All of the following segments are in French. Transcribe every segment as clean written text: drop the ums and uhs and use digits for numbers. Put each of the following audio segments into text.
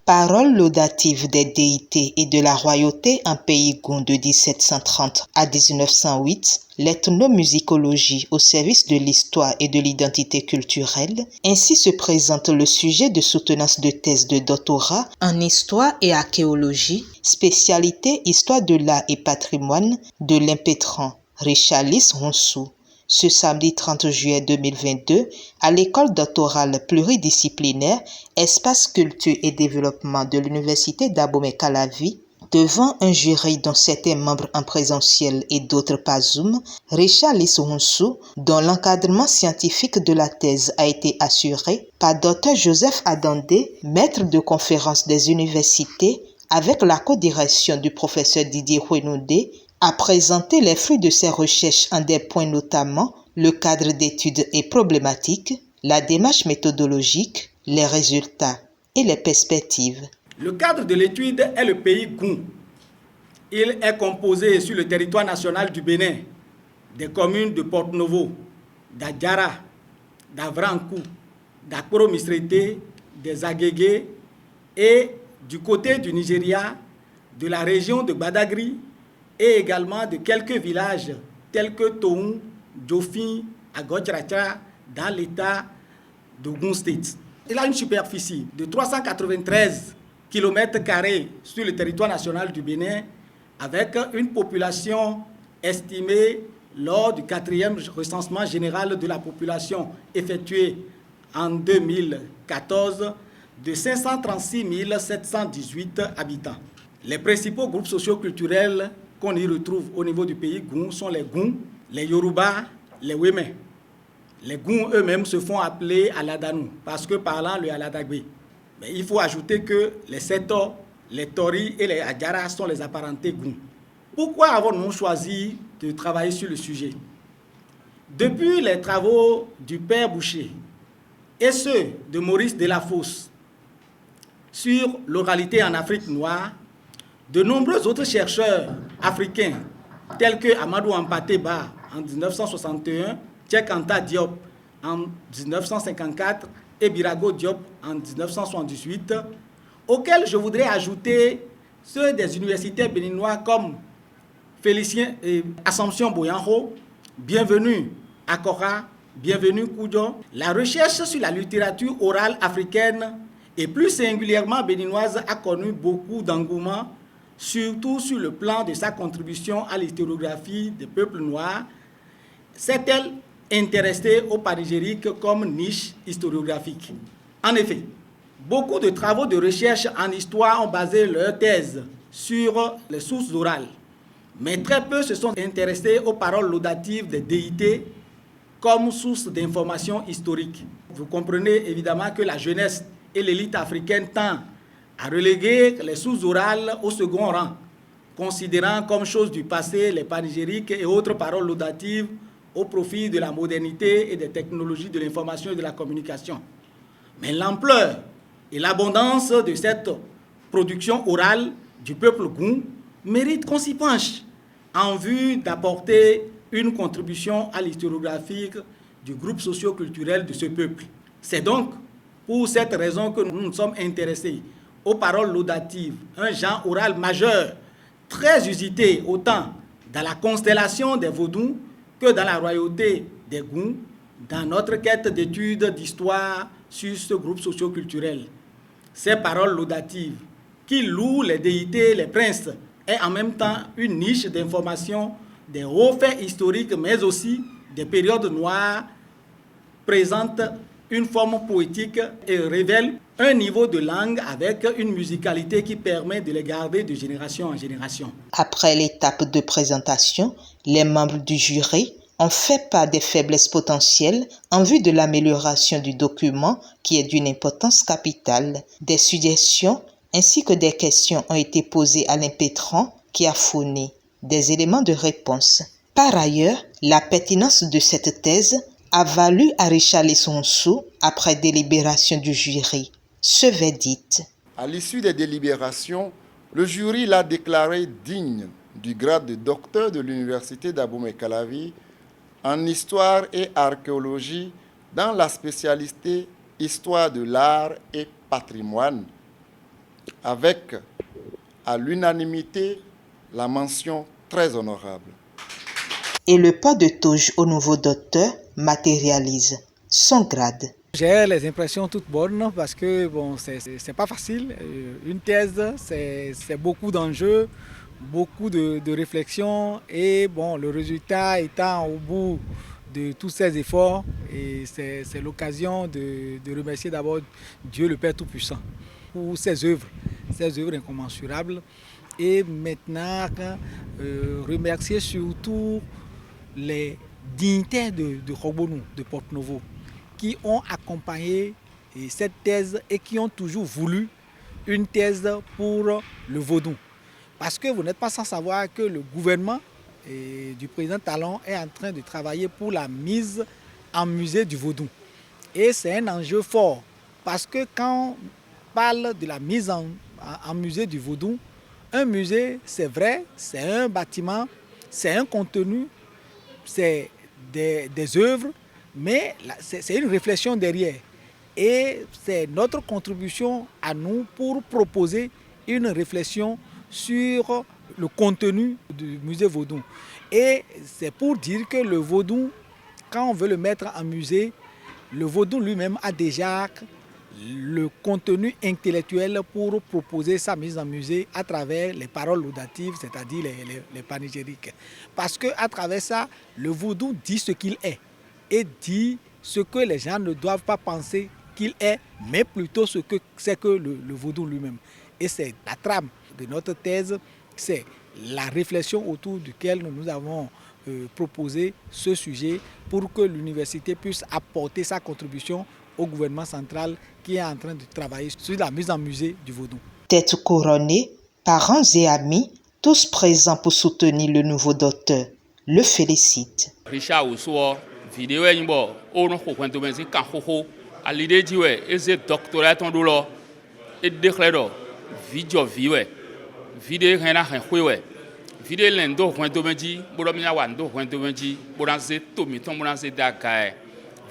Paroles laudatives des déités et de la royauté en pays Goun de 1730 à 1908, l'ethnomusicologie au service de l'histoire et de l'identité culturelle, ainsi se présente le sujet de soutenance de thèse de doctorat en histoire et archéologie, spécialité histoire de l'art et patrimoine de l'impétrant Richalis Ronsou. Ce samedi 30 juillet 2022, à l'école doctorale pluridisciplinaire Espace Culture et Développement de l'Université d'Abomey-Calavi, devant un jury dont certains membres en présentiel et d'autres par Zoom, Richalis Ronsou, dont l'encadrement scientifique de la thèse a été assuré par Dr Joseph Adandé, maître de conférence des universités, avec la codirection du professeur Didier Huenoudé, a présenté les fruits de ses recherches en des points notamment le cadre d'études et problématiques, la démarche méthodologique, les résultats et les perspectives. Le cadre de l'étude est le pays Goun. Il est composé sur le territoire national du Bénin des communes de Porte-Novo, d'Adjara, d'Avrankou, d'Akoro-Misrété, des Agégué et du côté du Nigeria, de la région de Badagry, et également de quelques villages tels que Toun, Djofin, Agochracha, dans l'état d'Ogun State. Il a une superficie de 393 km² sur le territoire national du Bénin, avec une population estimée lors du 4e recensement général de la population effectué en 2014 de 536 718 habitants. Les principaux groupes socio-culturels qu'on y retrouve au niveau du pays Goun sont les Goun, les Yoruba, les Wémé. Les Goun eux-mêmes se font appeler Aladanou parce que parlant le Aladagbe. Mais il faut ajouter que les Seto, les Tori et les Adjara sont les apparentés Goun. Pourquoi avons-nous choisi de travailler sur le sujet? Depuis les travaux du père Boucher et ceux de Maurice Delafosse sur l'oralité en Afrique noire, de nombreux autres chercheurs africains, tels que Amadou Hampâté-Bâ en 1961, Cheikh Anta Diop en 1954 et Birago Diop en 1978, auxquels je voudrais ajouter ceux des universités béninois comme Félicien et Assomption Boyanho, bienvenue Akora, bienvenue Koudjo. La recherche sur la littérature orale africaine et plus singulièrement béninoise a connu beaucoup d'engouement, surtout sur le plan de sa contribution à l'historiographie des peuples noirs. S'est-elle intéressée au panégyrique comme niche historiographique? En effet, beaucoup de travaux de recherche en histoire ont basé leur thèse sur les sources orales, mais très peu se sont intéressés aux paroles laudatives des déités comme source d'information historique. Vous comprenez évidemment que la jeunesse et l'élite africaine tendent à reléguer les sources orales au second rang, considérant comme chose du passé les panégyriques et autres paroles laudatives au profit de la modernité et des technologies de l'information et de la communication. Mais l'ampleur et l'abondance de cette production orale du peuple Goun mérite qu'on s'y penche en vue d'apporter une contribution à l'historiographie du groupe socio-culturel de ce peuple. C'est donc pour cette raison que nous nous sommes intéressés aux paroles laudatives, un genre oral majeur, très usité autant dans la constellation des Vaudous que dans la royauté des Goun, dans notre quête d'études d'histoire sur ce groupe socio-culturel. Ces paroles laudatives qui louent les déités, les princes, est en même temps une niche d'information des hauts faits historiques, mais aussi des périodes noires, présentent une forme poétique et révèle un niveau de langue avec une musicalité qui permet de les garder de génération en génération. Après l'étape de présentation, les membres du jury ont fait part des faiblesses potentielles en vue de l'amélioration du document qui est d'une importance capitale. Des suggestions ainsi que des questions ont été posées à l'impétrant qui a fourni des éléments de réponse. Par ailleurs, la pertinence de cette thèse a valu à Richalis Ronsou, après délibération du jury, ce verdict. À l'issue des délibérations, le jury l'a déclaré digne du grade de docteur de l'Université d'Abomey-Calavi en histoire et archéologie dans la spécialité histoire de l'art et patrimoine. avec à l'unanimité la mention très honorable. Et le pas de touche au nouveau docteur matérialise son grade. J'ai les impressions toutes bonnes parce que bon, c'est pas facile. Une thèse, c'est beaucoup d'enjeux, beaucoup de réflexion et bon, le résultat étant au bout de tous ces efforts, et c'est l'occasion de remercier d'abord Dieu le Père Tout-Puissant pour ses œuvres incommensurables, et maintenant remercier surtout les dignitaires de Robonou, de Porto-Novo, qui ont accompagné cette thèse et qui ont toujours voulu une thèse pour le vaudou. Parce que vous n'êtes pas sans savoir que le gouvernement du président Talon est en train de travailler pour la mise en musée du vaudou. Et c'est un enjeu fort, parce que quand on parle de la mise en musée du vaudou, un musée, c'est vrai, c'est un bâtiment, c'est un contenu, c'est des œuvres, mais c'est une réflexion derrière. Et c'est notre contribution à nous pour proposer une réflexion sur le contenu du musée vaudou. Et c'est pour dire que le vaudou, quand on veut le mettre en musée, le vaudou lui-même a déjà le contenu intellectuel pour proposer sa mise en musée à travers les paroles laudatives, c'est-à-dire les panégyriques. Parce qu'à travers ça, le vaudou dit ce qu'il est et dit ce que les gens ne doivent pas penser qu'il est, mais plutôt ce que c'est que le vaudou lui-même. Et c'est la trame de notre thèse, c'est la réflexion autour duquel nous avons proposé ce sujet pour que l'université puisse apporter sa contribution au gouvernement central qui est en train de travailler sur la mise en musée du vaudou. Tête couronnée, parents et amis, tous présents pour soutenir le nouveau docteur, le félicitent. Richard Oussoua, vidéo est bon, on a fait un domaine qui a l'idée de jouer, et c'est doctorat en douleur, et déclaré, vidéo vieux, vidéo rien à rien jouer, vidéo l'endo, un domaine dit, boulomia wando, un domaine dit, boulanger, tomiton, boulanger d'akaï.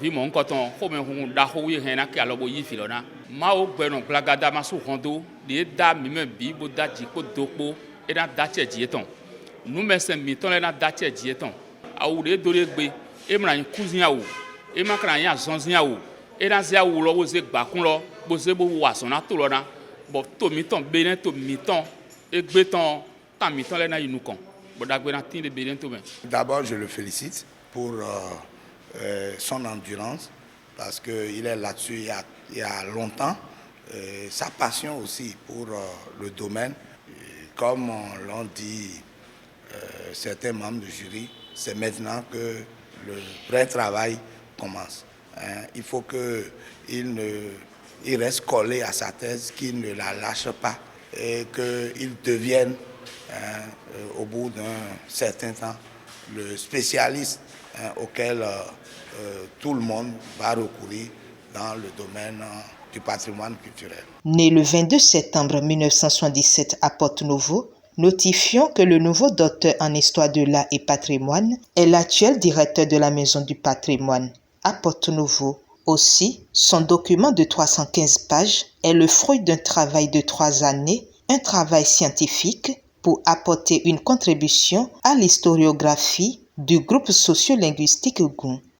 Vi mon coton, comme on dahoui rien à qui a l'oboyi filona. Mao benon plagada masu rondo, les dames même bi, boda diko dopo, et dans datia dieton. Nous mettons miton et dans datia dieton. A ou les dolégbé, et m'en cousin ou, et ma crania zonzia ou, et dans zia ou l'ose bakoulo, bosebo ou à son atolona, bon, tomiton, bénin, tomiton, et béton, tant miton les na inoukan. Bodagbenatin de bénin to. D'abord, je le félicite pour son endurance, parce qu'il est là-dessus il y a longtemps. Sa passion aussi pour le domaine. Comme l'ont dit certains membres du jury, c'est maintenant que le vrai travail commence. Il faut qu'il reste collé à sa thèse, qu'il ne la lâche pas et qu'il devienne, au bout d'un certain temps, le spécialiste auquel tout le monde va recourir dans le domaine du patrimoine culturel. Né le 22 septembre 1977 à Porto-Novo, notifions que le nouveau docteur en histoire de l'art et patrimoine est l'actuel directeur de la Maison du patrimoine à Porto-Novo. Aussi, son document de 315 pages est le fruit d'un travail de 3 années, un travail scientifique pour apporter une contribution à l'historiographie du groupe sociolinguistique Goun.